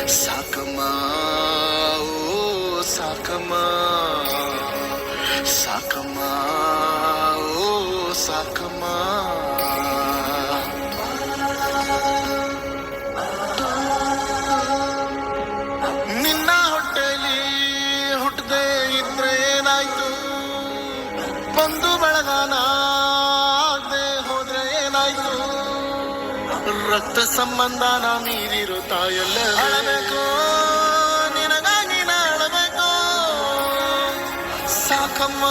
ಸಾಕಮ್ಮ ಓ ಸಾಕಮ್ಮ ಸಾಕಮ್ಮ ಓ ಸಾಕಮ್ಮ ನಿನ್ನ ಹೊಟ್ಟೆಲಿ ಹುಟ್ಟದೆ ಇದ್ರೆ ಏನಾಯ್ತು ಬಂದು ಬೆಳಗಾನ ಆಗದೆ ಹೋದ್ರೆ ಏನಾಯ್ತು ರಕ್ತ ಸಂಬಂಧನ ಮೀರಿರೋ ತಾಯಲ್ಲ ಅಳಬೇಕು ನಿನಗಾಗಿ ಅಳಬೇಕು ಸಾಕಮ್ಮ